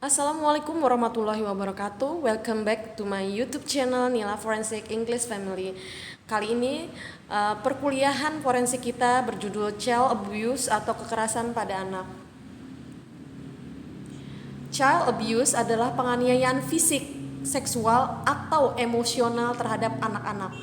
Assalamualaikum warahmatullahi wabarakatuh. Welcome back to my YouTube channel Nila Forensic English Family. Kali ini perkuliahan forensik kita berjudul Child Abuse atau kekerasan pada anak. Child abuse adalah penganiayaan fisik, seksual, atau emosional terhadap anak-anak.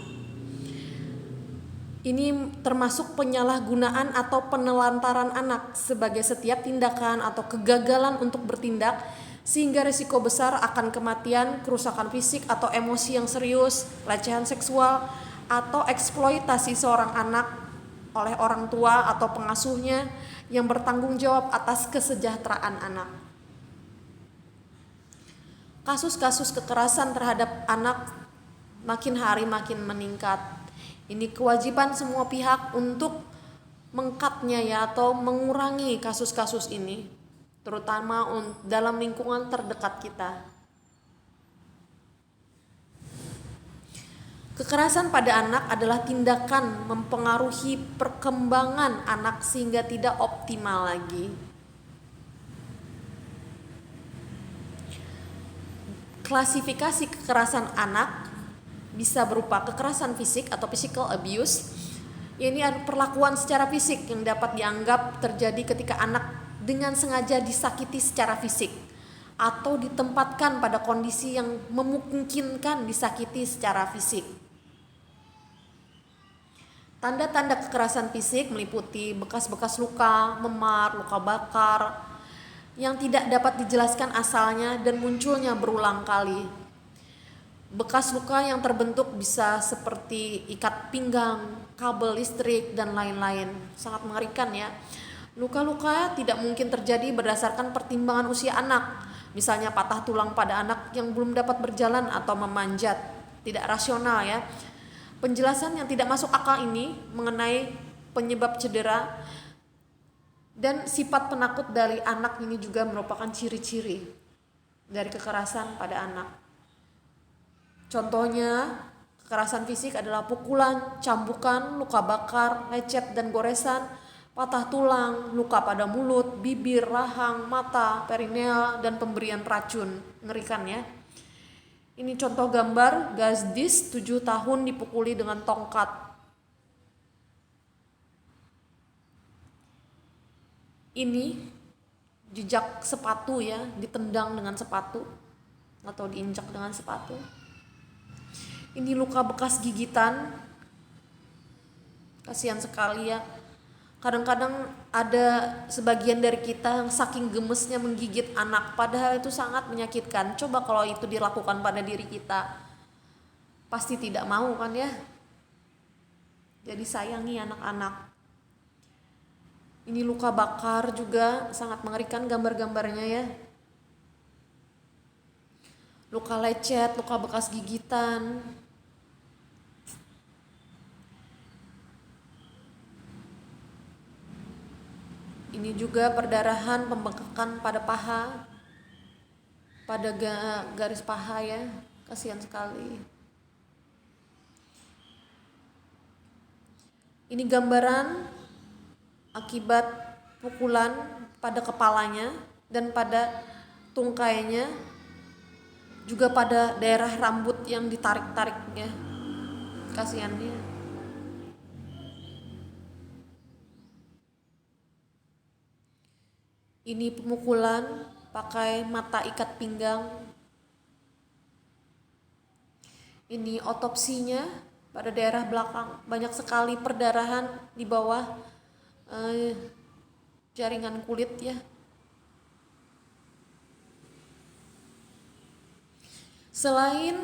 Ini termasuk penyalahgunaan atau penelantaran anak sebagai setiap tindakan atau kegagalan untuk bertindak sehingga risiko besar akan kematian, kerusakan fisik atau emosi yang serius, pelecehan seksual, atau eksploitasi seorang anak oleh orang tua atau pengasuhnya yang bertanggung jawab atas kesejahteraan anak. Kasus-kasus kekerasan terhadap anak makin hari makin meningkat. Ini kewajiban semua pihak untuk mengkatnya atau mengurangi kasus-kasus ini, terutama dalam lingkungan terdekat kita. Kekerasan pada anak adalah tindakan mempengaruhi perkembangan anak sehingga tidak optimal lagi. Klasifikasi kekerasan anak bisa berupa kekerasan fisik atau physical abuse. Ini adalah perlakuan secara fisik yang dapat dianggap terjadi ketika anak dengan sengaja disakiti secara fisik atau ditempatkan pada kondisi yang memungkinkan disakiti secara fisik. Tanda-tanda kekerasan fisik meliputi bekas-bekas luka, memar, luka bakar yang tidak dapat dijelaskan asalnya dan munculnya berulang kali. Bekas luka yang terbentuk bisa seperti ikat pinggang, kabel listrik, dan lain-lain. Sangat mengerikan ya. Luka-luka tidak mungkin terjadi berdasarkan pertimbangan usia anak. Misalnya patah tulang pada anak yang belum dapat berjalan atau memanjat. Tidak rasional ya. Penjelasan yang tidak masuk akal ini mengenai penyebab cedera dan sifat penakut dari anak ini juga merupakan ciri-ciri dari kekerasan pada anak. Contohnya, kekerasan fisik adalah pukulan, cambukan, luka bakar, lecet dan goresan, patah tulang, luka pada mulut, bibir, rahang, mata, perineal, dan pemberian racun. Ngerikan ya. Ini contoh gambar gadis 7 tahun dipukuli dengan tongkat. Ini jejak sepatu ya, ditendang dengan sepatu atau diinjak dengan sepatu. Ini luka bekas gigitan. Kasihan sekali ya. Kadang-kadang ada sebagian dari kita yang saking gemesnya menggigit anak, padahal itu sangat menyakitkan. Coba kalau itu dilakukan pada diri kita, pasti tidak mau kan ya. Jadi sayangi anak-anak. Ini luka bakar juga sangat mengerikan gambar-gambarnya ya. Luka lecet, luka bekas gigitan. Ini juga perdarahan, pembengkakan pada paha, pada garis paha ya, kasihan sekali. Ini gambaran akibat pukulan pada kepalanya dan pada tungkainya, juga pada daerah rambut yang ditarik-tariknya, kasihannya. Ini pemukulan pakai mata ikat pinggang. Ini otopsinya pada daerah belakang, banyak sekali perdarahan di bawah jaringan kulit ya. Selain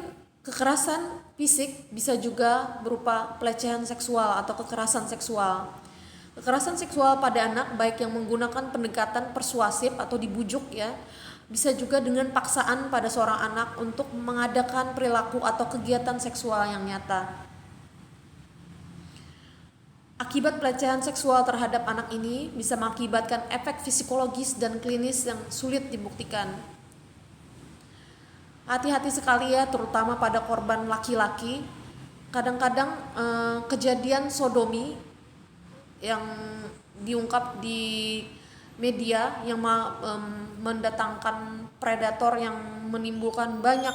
kekerasan fisik, bisa juga berupa pelecehan seksual atau kekerasan seksual. Kekerasan seksual pada anak baik yang menggunakan pendekatan persuasif atau dibujuk ya, bisa juga dengan paksaan pada seorang anak untuk mengadakan perilaku atau kegiatan seksual yang nyata. Akibat pelecehan seksual terhadap anak ini bisa mengakibatkan efek psikologis dan klinis yang sulit dibuktikan. Hati-hati sekali ya, terutama pada korban laki-laki. Kadang-kadang kejadian sodomi yang diungkap di media yang mendatangkan predator yang menimbulkan banyak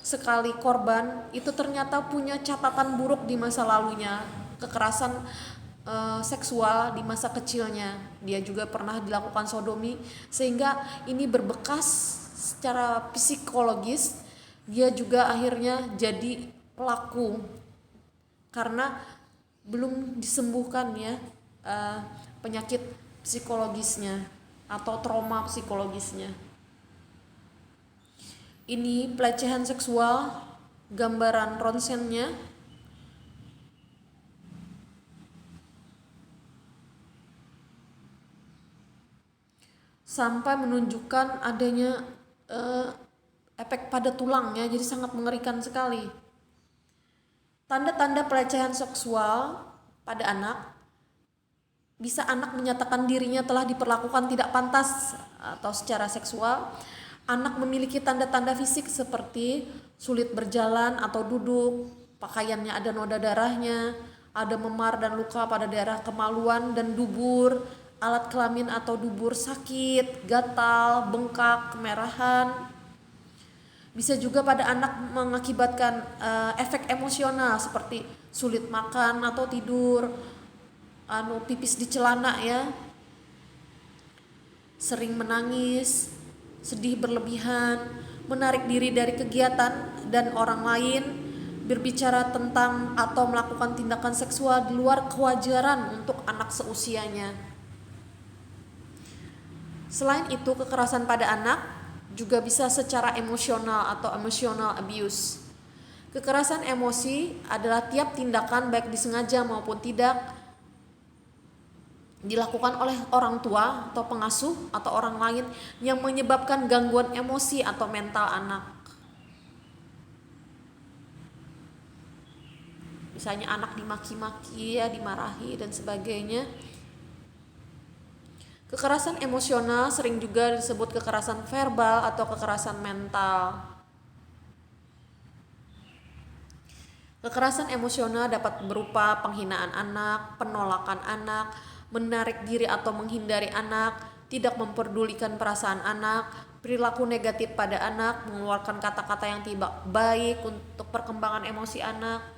sekali korban itu ternyata punya catatan buruk di masa lalunya, kekerasan seksual di masa kecilnya. Dia juga pernah dilakukan sodomi, sehingga ini berbekas secara psikologis. Dia juga akhirnya jadi pelaku karena belum disembuhkan ya penyakit psikologisnya atau trauma psikologisnya. Ini pelecehan seksual, gambaran ronsennya. Sampai menunjukkan adanya efek pada tulang ya, jadi sangat mengerikan sekali. Tanda-tanda pelecehan seksual pada anak, bisa anak menyatakan dirinya telah diperlakukan tidak pantas atau secara seksual. Anak memiliki tanda-tanda fisik seperti sulit berjalan atau duduk, pakaiannya ada noda darahnya, ada memar dan luka pada daerah kemaluan dan dubur, alat kelamin atau dubur sakit, gatal, bengkak, kemerahan. Bisa juga pada anak mengakibatkan efek emosional seperti sulit makan atau tidur, pipis di celana ya, sering menangis, sedih berlebihan, menarik diri dari kegiatan dan orang lain, berbicara tentang atau melakukan tindakan seksual di luar kewajaran untuk anak seusianya. Selain itu, kekerasan pada anak juga bisa secara emosional atau emotional abuse. Kekerasan emosi adalah tiap tindakan baik disengaja maupun tidak dilakukan oleh orang tua atau pengasuh atau orang lain yang menyebabkan gangguan emosi atau mental anak. Misalnya anak dimaki-maki ya, dimarahi dan sebagainya. Kekerasan emosional sering juga disebut kekerasan verbal atau kekerasan mental. Kekerasan emosional dapat berupa penghinaan anak, penolakan anak, menarik diri atau menghindari anak, tidak memperdulikan perasaan anak, perilaku negatif pada anak, mengeluarkan kata-kata yang tidak baik untuk perkembangan emosi anak.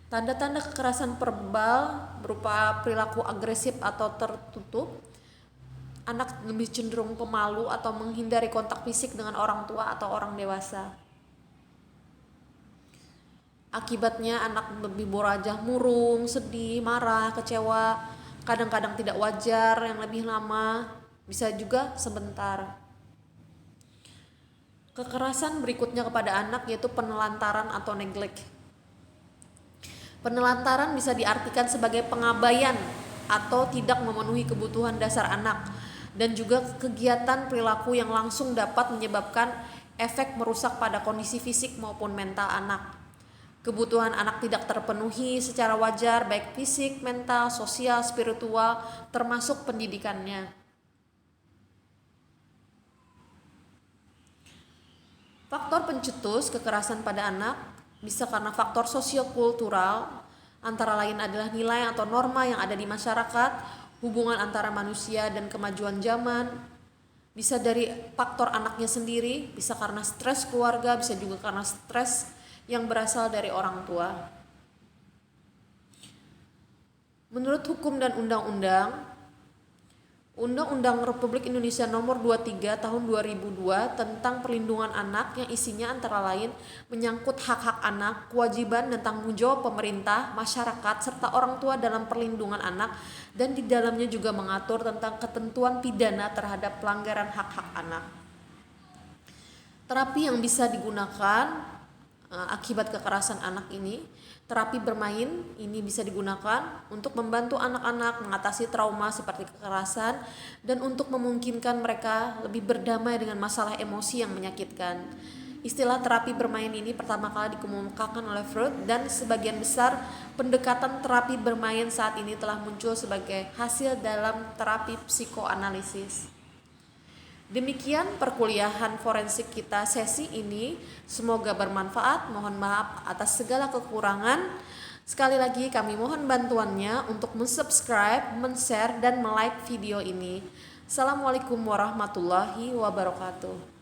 Tanda-tanda kekerasan verbal berupa perilaku agresif atau tertutup. Anak lebih cenderung pemalu atau menghindari kontak fisik dengan orang tua atau orang dewasa. Akibatnya anak lebih berwajah murung, sedih, marah, kecewa, kadang-kadang tidak wajar yang lebih lama, bisa juga sebentar. Kekerasan berikutnya kepada anak yaitu penelantaran atau neglect. Penelantaran bisa diartikan sebagai pengabaian atau tidak memenuhi kebutuhan dasar anak, dan juga kegiatan perilaku yang langsung dapat menyebabkan efek merusak pada kondisi fisik maupun mental anak. Kebutuhan anak tidak terpenuhi secara wajar baik fisik, mental, sosial, spiritual, termasuk pendidikannya. Faktor pencetus kekerasan pada anak bisa karena faktor sosiokultural, antara lain adalah nilai atau norma yang ada di masyarakat, hubungan antara manusia dan kemajuan zaman. Bisa dari faktor anaknya sendiri, bisa karena stres keluarga, bisa juga karena stres yang berasal dari orang tua. Menurut hukum dan undang-undang, Undang-Undang Republik Indonesia Nomor 23 Tahun 2002 tentang Perlindungan Anak yang isinya antara lain menyangkut hak-hak anak, kewajiban dan tanggung jawab pemerintah, masyarakat, serta orang tua dalam perlindungan anak, dan di dalamnya juga mengatur tentang ketentuan pidana terhadap pelanggaran hak-hak anak. Terapi yang bisa digunakan akibat kekerasan anak ini, terapi bermain ini bisa digunakan untuk membantu anak-anak mengatasi trauma seperti kekerasan dan untuk memungkinkan mereka lebih berdamai dengan masalah emosi yang menyakitkan. Istilah terapi bermain ini pertama kali dikemukakan oleh Freud, dan sebagian besar pendekatan terapi bermain saat ini telah muncul sebagai hasil dalam terapi psikoanalisis. Demikian perkuliahan forensik kita sesi ini, semoga bermanfaat. Mohon maaf atas segala kekurangan. Sekali lagi kami mohon bantuannya untuk mensubscribe, men-share, dan melike video ini. Assalamualaikum warahmatullahi wabarakatuh.